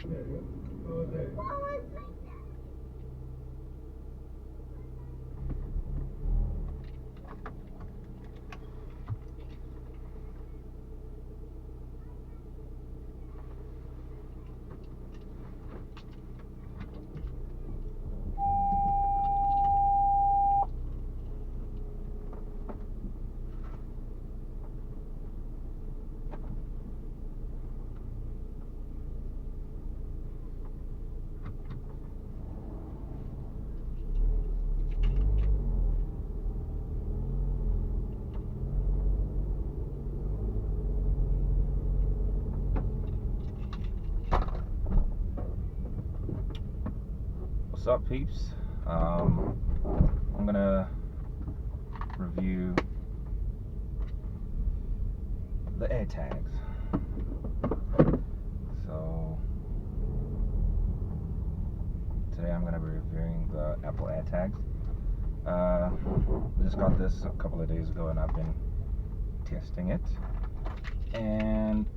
There you go. Go there. What's up, peeps? I'm gonna review the AirTags. So today I'm gonna be reviewing the Apple AirTags. Just got this a couple of days ago and I've been testing it, and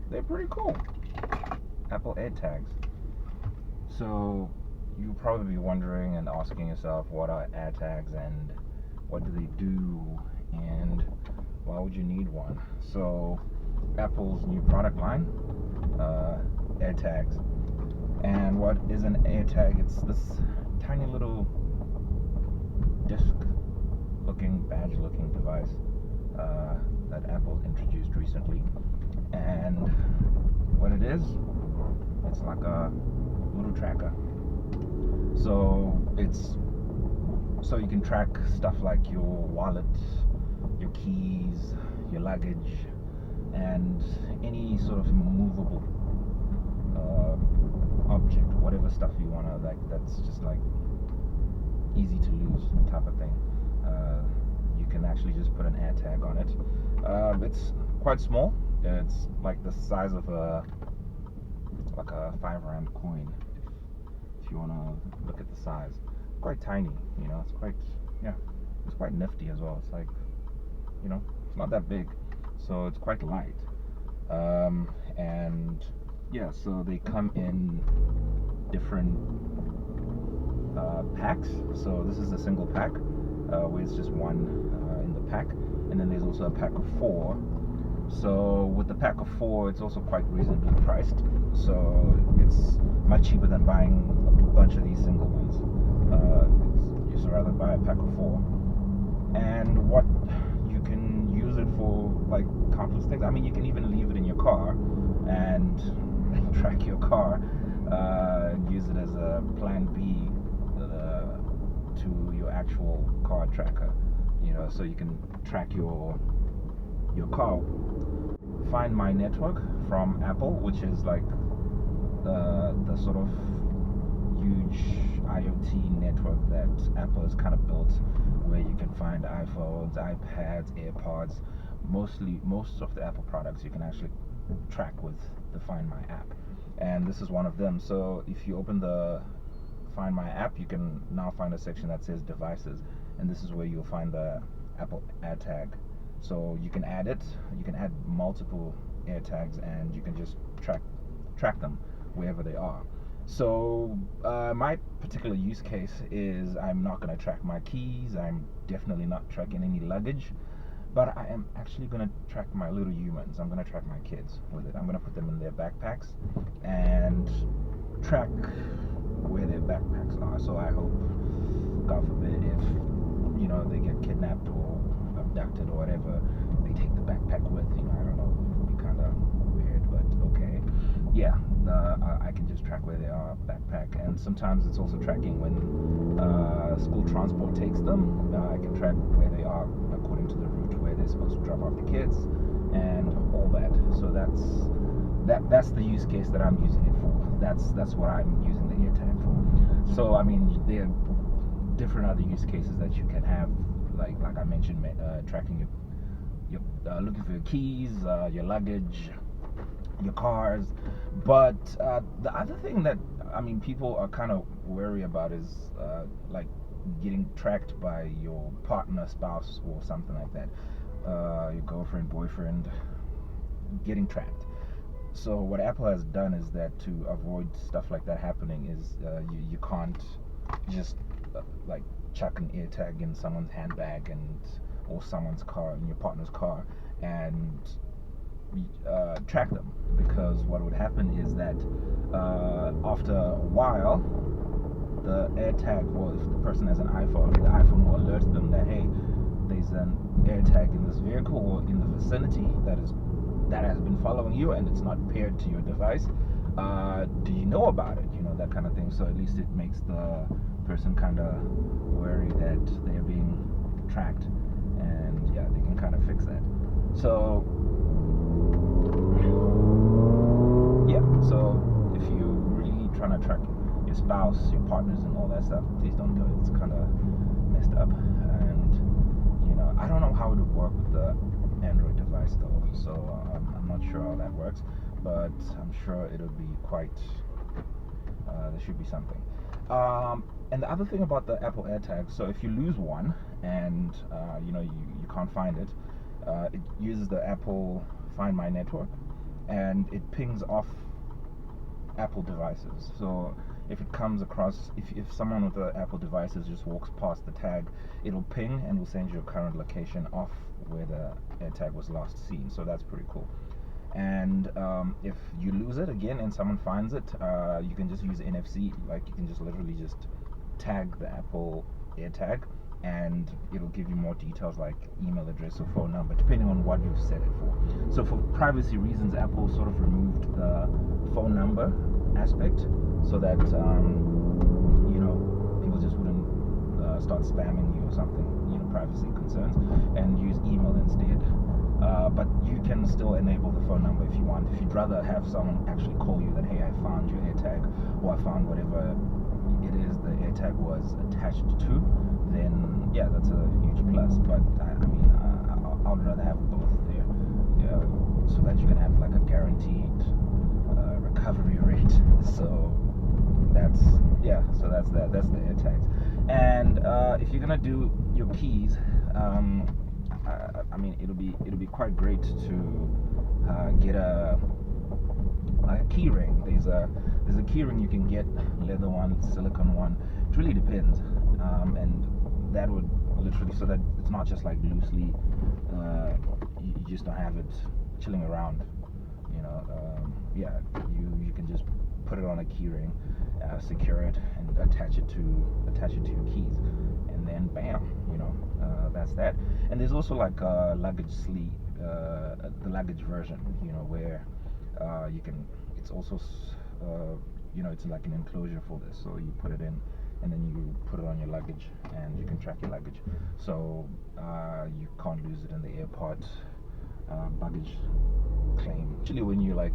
they're pretty cool. Apple AirTags. So you'll probably be wondering and asking yourself, what are AirTags and what do they do and why would you need one? So Apple's new product line, AirTags. And what is an AirTag? It's this tiny little disc looking, badge looking device that Apple introduced recently. And what it is, it's like a little tracker. So you can track stuff like your wallet, your keys, your luggage, and any sort of movable object, whatever stuff you wanna, like, that's just like easy to lose type of thing. You can actually just put an AirTag on it. It's quite small. It's like the size of a 5 rand coin, if you want to look at the size. Quite tiny, you know. It's quite nifty as well. It's like, you know, it's not that big, so it's quite light. And yeah, so they come in different packs. So this is a single pack where it's just one in the pack, and then there's also a pack of 4. So with the pack of 4, it's also quite reasonably priced. So it's much cheaper than buying a bunch of these single ones. You just rather buy a pack of 4. And what you can use it for, like, countless things. I mean, you can even leave it in your car and track your car, use it as a plan B to your actual car tracker. You know, so you can track your car. Find My Network from Apple, which is like the sort of huge IoT network that Apple has kind of built, where you can find iPhones, iPads, AirPods. Most of the Apple products you can actually track with the Find My app, and this is one of them. So if you open the Find My app, you can now find a section that says devices, and this is where you'll find the Apple AirTag. So you can add it. You can add multiple AirTags, and you can just track them wherever they are. So my particular use case is I'm not going to track my keys. I'm definitely not tracking any luggage, but I am actually going to track my little humans. I'm going to track my kids with it. I'm going to put them in their backpacks and track where their backpacks are. So I hope, God forbid, if, you know, they get kidnapped or abducted or whatever, they take the backpack with. You know, I don't know, it would be kind of weird, but okay. Yeah, I can just track where they are, backpack, and sometimes it's also tracking when school transport takes them. I can track where they are according to the route where they're supposed to drop off the kids and all that. So that's the use case that I'm using it for. That's what I'm using the AirTag for. So I mean, there are different other use cases that you can have, like I mentioned, tracking your looking for your keys, your luggage, your cars. But the other thing that, I mean, people are kind of wary about is like getting tracked by your partner, spouse, or something like that. Your girlfriend, boyfriend, getting tracked. So what Apple has done is that to avoid stuff like that happening is you can't just like chuck an AirTag in someone's handbag or someone's car, in your partner's car, and track them, because what would happen is that after a while, the AirTag will, if the person has an iPhone, the iPhone will alert them that, hey, there's an AirTag in this vehicle or in the vicinity that has been following you, and it's not paired to your device. Do you know about it? You know, that kind of thing. So at least it makes the person kind of worry that they're being tracked, and yeah, they can kind of fix that. So yeah, so if you're really trying to track your spouse, your partners, and all that stuff, please don't do it. It's kind of messed up, and you know, I don't know how it would work with the Android device though, so I'm not sure how that works, but I'm sure it'll be quite, there should be something. And the other thing about the Apple AirTags, so if you lose one and you know, you can't find it, it uses the Apple Find My network, and it pings off Apple devices. So if it comes across, if someone with the Apple devices just walks past the tag, it'll ping and will send you a current location off where the AirTag was last seen. So that's pretty cool. And if you lose it again and someone finds it, you can just use NFC. Like, you can just literally just tag the Apple AirTag, and it'll give you more details like email address or phone number, depending on what you've set it for. So for privacy reasons, Apple sort of removed the phone number aspect, so that you know, people just wouldn't start spamming you or something, you know, privacy concerns, and use email instead. But you can still enable the phone number if you want. If you'd rather have someone actually call you that, hey, I found your AirTag, or I found whatever it is the AirTag was attached to, then yeah, that's a huge plus. But I mean, I'd rather have both there, yeah, so that you can have like a guaranteed recovery rate. So that's, yeah, so that's that. That's the AirTags. And if you're gonna do your keys, I mean, it'll be quite great to get a key ring. There's a key ring you can get, leather one, silicone one. It really depends, and that would literally, so that it's not just like loosely, you just don't have it chilling around, you know. Yeah, you can just put it on a key ring, secure it, and attach it to your keys, and then bam, you know, that's that. And there's also like a luggage sleeve, the luggage version, you know, where you can, it's also you know, it's like an enclosure for this, so you put it in and then you put it on your luggage, and you can track your luggage, so you can't lose it in the airport baggage claim. Actually, when you like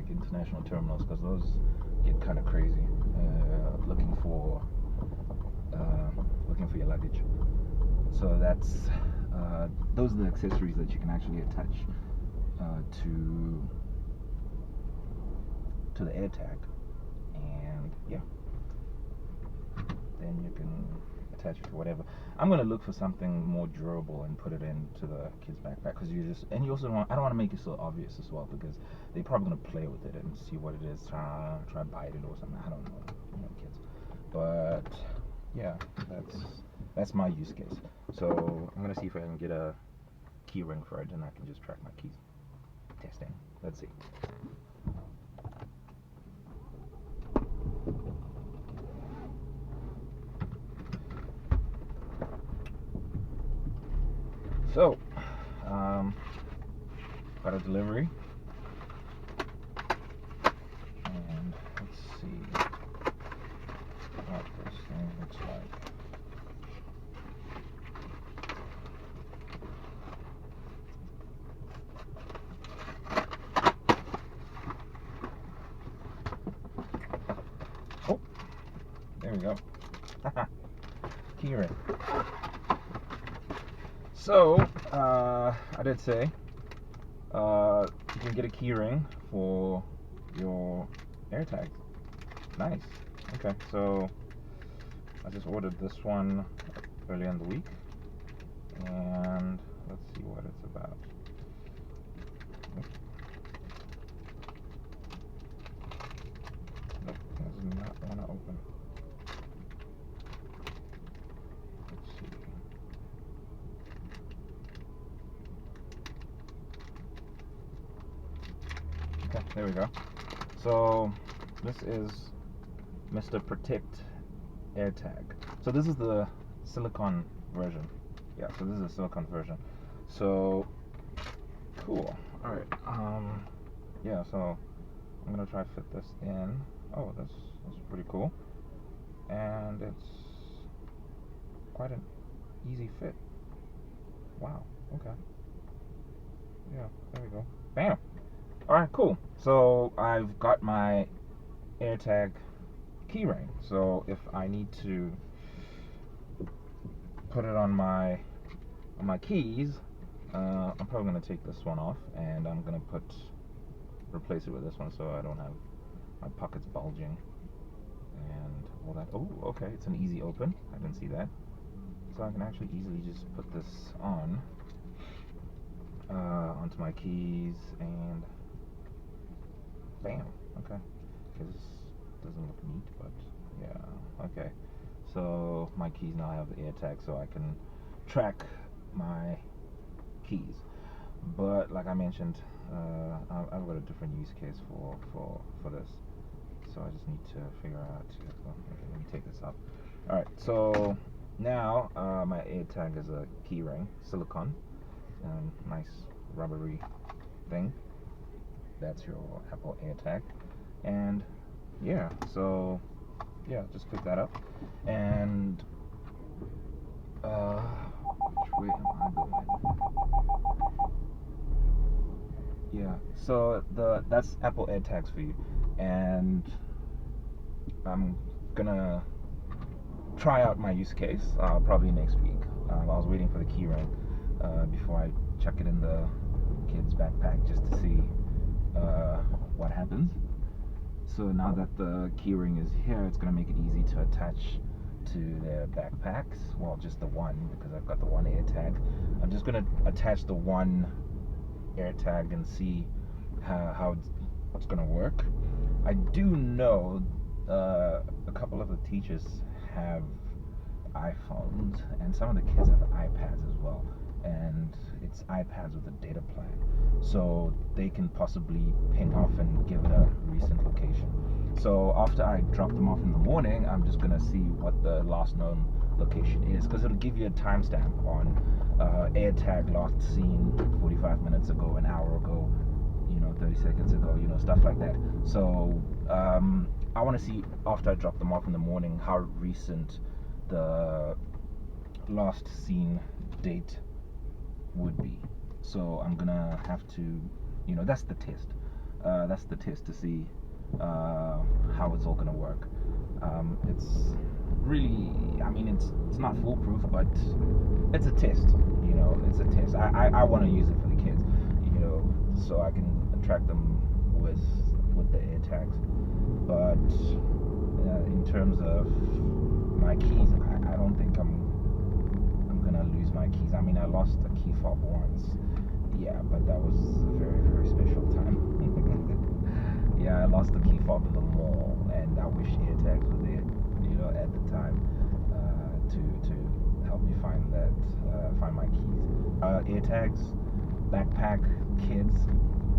international terminals, because those get kind of crazy, looking for your luggage. So that's those are the accessories that you can actually attach to the AirTag, and yeah, then you can attach it to whatever. I'm gonna look for something more durable and put it into the kid's backpack, because you also don't want, I don't want to make it so obvious as well, because they're probably gonna play with it and see what it is, try bite it or something. I don't know, you know, kids. But yeah, that's my use case. So I'm gonna see if I can get a key ring for it, and I can just track my keys. Testing. Let's see. So, got a delivery, and let's see what this thing looks like. Oh, there we go. Keyring. So, I did say you can get a keyring for your AirTags. Nice. Okay, so I just ordered this one earlier in the week, and let's see what it's about. open. Let's see. Okay, there we go. So this is Mr. Protect AirTag. So this is the silicone version. Yeah, so this is the silicone version. So cool. All right. Yeah. So I'm gonna try to fit this in. Oh, that's pretty cool, and it's quite an easy fit. Wow. Okay. Yeah. There we go. Bam. All right. Cool. So I've got my AirTag Keyring. So if I need to put it on my keys, I'm probably gonna take this one off, and I'm gonna replace it with this one, so I don't have my pockets bulging and all that. Oh, okay, it's an easy open. I didn't see that. So I can actually easily just put this on onto my keys, and bam. Okay. This doesn't look neat, but yeah. Okay. So my keys now have the AirTag, so I can track my keys. But like I mentioned, I've got a different use case for this. So I just need to figure out. Okay, let me take this up. All right. So now my AirTag is a keyring, silicone, nice rubbery thing. That's your Apple AirTag, and yeah. So yeah, just pick that up, and which way am I going? Yeah, so that's Apple AirTags for you, and I'm gonna try out my use case probably next week. I was waiting for the keyring before I chuck it in the kid's backpack just to see what happens. So now that the keyring is here, it's gonna make it easy to attach to their backpacks. Well, just the one, because I've got the one AirTag. I'm just gonna attach the one AirTag and see how it's gonna work. I do know a couple of the teachers have iPhones, and some of the kids have iPads as well, and it's iPads with a data plan, so they can possibly ping off and give it a recent location. So after I drop them off in the morning, I'm just gonna see what the last known location is, because it'll give you a timestamp on AirTag last seen 45 minutes ago, an hour ago, 30 seconds ago, stuff like that. So I want to see, after I drop them off in the morning, how recent the last seen date would be. So I'm gonna have to, that's the test. That's the test to see how it's all gonna work. It's really, it's not foolproof, but it's a test. It's a test. I want to use it for the kids, so I can track them with the AirTags. But in terms of my keys, I don't think I'm gonna lose my keys. I lost a key fob once. Yeah, but that was a very, very special time. Yeah, I lost the key fob in the mall, and I wish AirTags were there, at the time, to help me find my keys. AirTags, backpack, kids,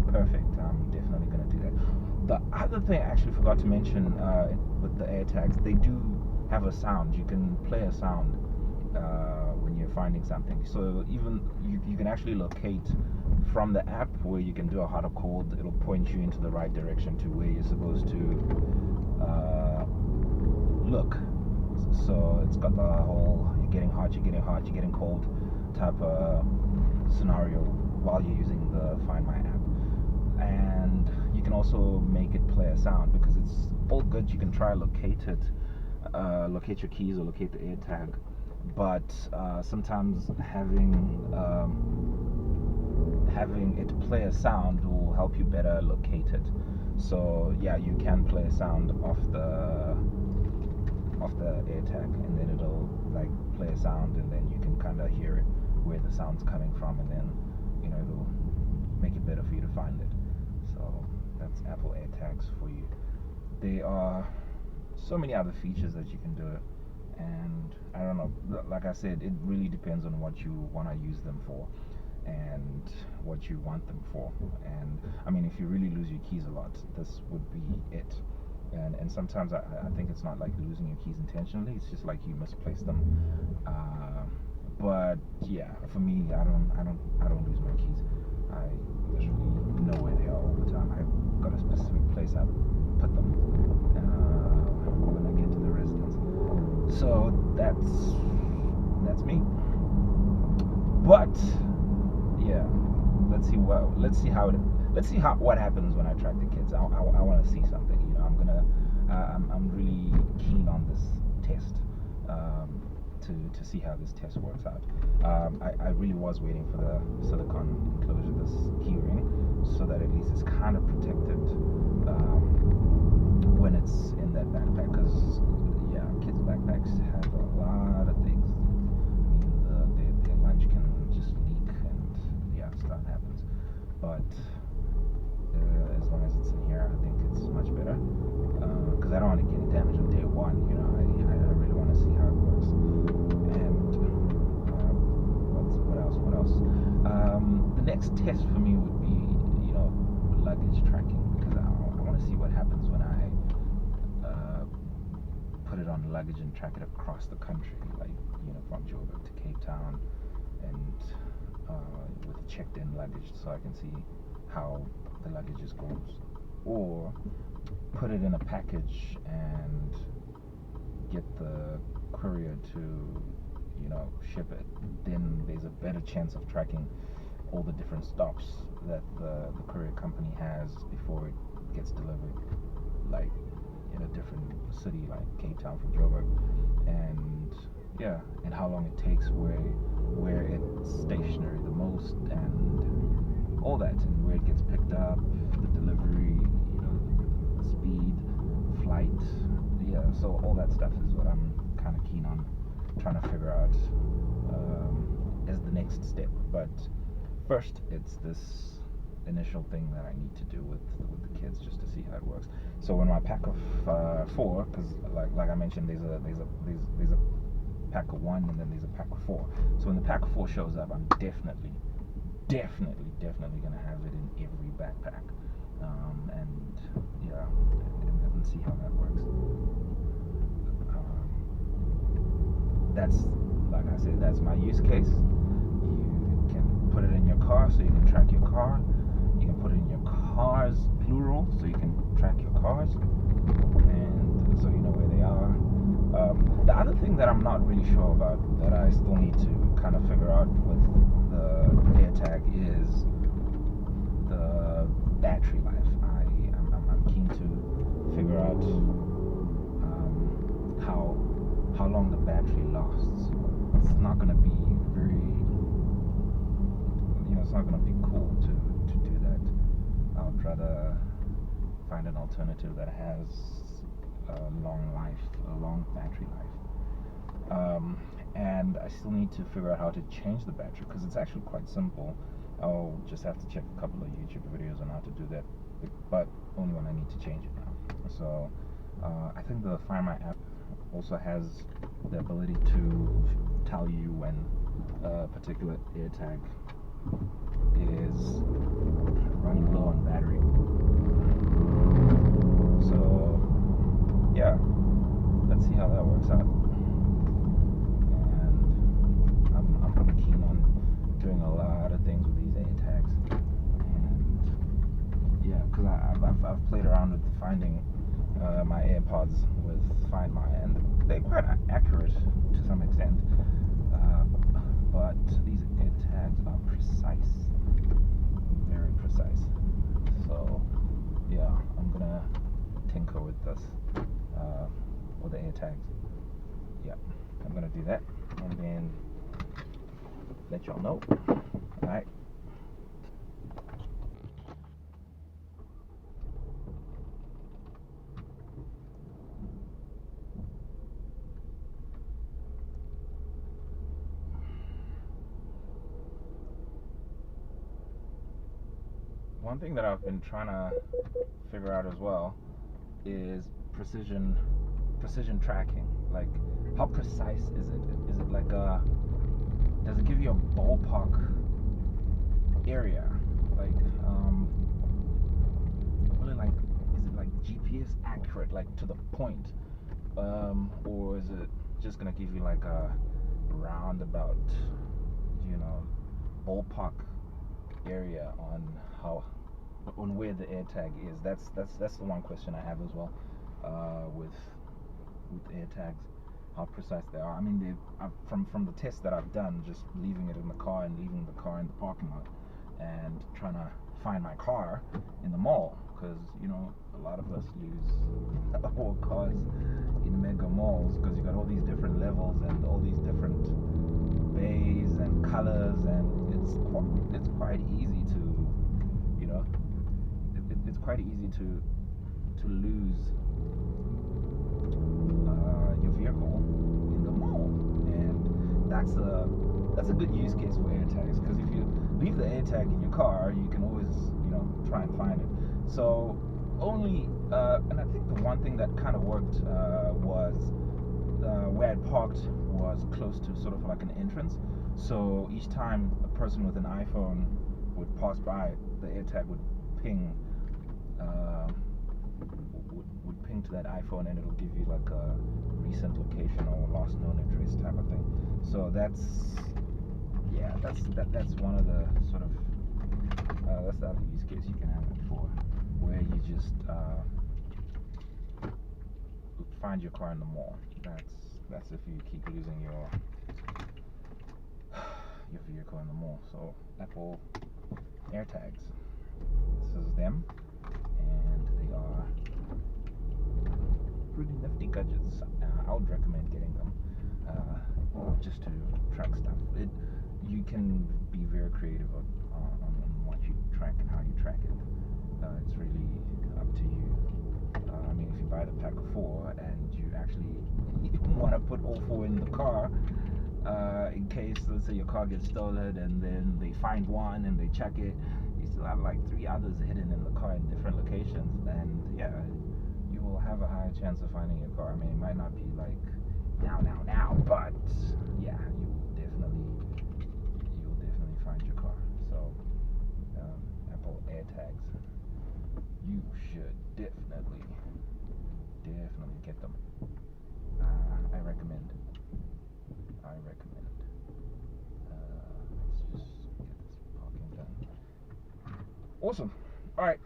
perfect. I'm definitely gonna do that. The other thing I actually forgot to mention with the AirTags, they do have a sound. You can play a sound when you're finding something. So even you can actually locate from the app, where you can do a hot or cold. It'll point you into the right direction to where you're supposed to look. So it's got the whole you're getting hot, you're getting cold type of scenario while you're using the Find My app. And you can also make it play a sound, because it's all good. You can try locate your keys or locate the AirTag, but sometimes having it play a sound will help you better locate it. So yeah, you can play a sound off the AirTag, and then it'll play a sound, and then you can kind of hear it where the sound's coming from, and then it'll make it better for you to find it. So that's Apple AirTags for you. They are so many other features that you can do. And I don't know, like I said, it really depends on what you want to use them for and what you want them for. And I mean, if you really lose your keys a lot, this would be it. And sometimes I think it's not like losing your keys intentionally, it's just like you misplace them. But yeah, for me, I don't lose my keys. I literally know where they are all the time. I've got a specific place I put them when I get to the residence. So that's me. But yeah, let's see what happens when I track the kids. I want to see something. You know, I'm really keen on this test. To see how this test works out. I really was waiting for the silicone enclosure, this keyring, so that at least it's kind of protected when it's in that backpack. Because yeah, kids' backpacks have a lot of things. I mean, their lunch can just leak, and yeah, stuff happens. But as long as it's in here, I think it's much better. Because I don't want to get any damage on day one. You know, I really want to see how it works. And what else? The next test for me would be, you know, luggage tracking, because I want to see what happens when I put it on luggage and track it across the country, like, you know, from Joburg to Cape Town, and with checked-in luggage, so I can see how the luggage goes. Or put it in a package and get the courier to, you know, ship it. Then there's a better chance of tracking all the different stops that the courier company has before it gets delivered, like in a different city like Cape Town from Joburg, and yeah, and how long it takes, where it's stationary the most, and all that, and where it gets picked up, the delivery, you know, speed, flight, yeah. So all that stuff is what I'm kind of keen on trying to figure out as the next step. But first, it's this initial thing that I need to do with the kids, just to see how it works. So in my pack of 4, because like I mentioned, there's a pack of 1, and then there's a pack of 4. So when the pack of 4 shows up, I'm definitely gonna have it in every backpack, and yeah, and see how that works. That's, like I said, that's my use case. You can put it in your car so you can track your car. You can put it in your cars, plural, so you can track your cars, and so you know where they are. The other thing that I'm not really sure about, that I still need to kind of figure out with the AirTag, is the battery life. I'm keen to figure out how long the battery lasts. It's not going to be very, you know, it's not going to be cool to do that. I would rather find an alternative that has a long battery life. And I still need to figure out how to change the battery, because it's actually quite simple. I'll just have to check a couple of YouTube videos on how to do that, but only when I need to change it now. So I think the Find My app also has the ability to tell you when a particular AirTag is running low on battery. So yeah, let's see how that works out. And I'm keen on doing a lot of things with these AirTags, and yeah, because I've played around with finding my AirPods with Find My, and they're quite accurate to some extent, but these AirTags are precise, very precise. So yeah, I'm gonna tinker with this, with the AirTags. Yeah, I'm gonna do that, and then let y'all know. Alright. One thing that I've been trying to figure out as well is precision precision tracking? Like, how precise is it? Is it like a, does it give you a ballpark area? Like, really, like, is it like GPS accurate, like to the point? Or is it just gonna give you like a roundabout, ballpark area on where the AirTag is? That's the one question I have as well, with AirTags, how precise they are. I mean, from the tests that I've done, just leaving it in the car and leaving the car in the parking lot and trying to find my car in the mall, because a lot of us lose our cars in mega malls because you got all these different levels and all these different bays and colors, and it's quite easy to it's quite easy to lose your vehicle in the mall. And that's a good use case for AirTags, because if you leave the AirTag in your car, you can always try and find it. So only and I think the one thing that kind of worked was where I parked was close to sort of like an entrance, so each time a person with an iPhone would pass by, the AirTag would ping would ping to that iPhone, and it'll give you like a recent location or last known address type of thing. So that's one of the sort of that's the other use case you can have it for, where you just find your car in the mall. That's if you keep losing your vehicle in the mall. So Apple AirTags, this is them, and they are pretty nifty gadgets. I would recommend getting them just to track stuff. You can be very creative on what you track and how you track it. It's really up to you. I mean, if you buy the pack of 4 and you actually want to put all 4 in the car, in case, let's say, your car gets stolen and then they find one and they check it, you still have like 3 others hidden in the car in different locations, and you will have a higher chance of finding your car. I mean, it might not be like now, but yeah, you will definitely find your car. So Apple AirTags, you should definitely get them. I recommend. Let's just get this parking done. Awesome. All right.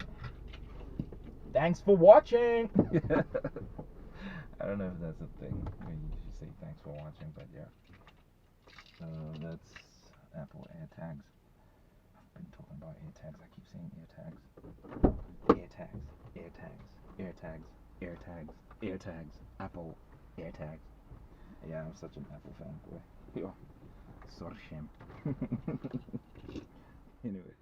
Thanks for watching. I don't know if that's a thing where you should say thanks for watching, but yeah. That's Apple AirTags. I've been talking about AirTags. I keep saying AirTags. AirTags. Apple AirTags. Yeah, I'm such an Apple fan, boy. Sorry, shame. Anyway.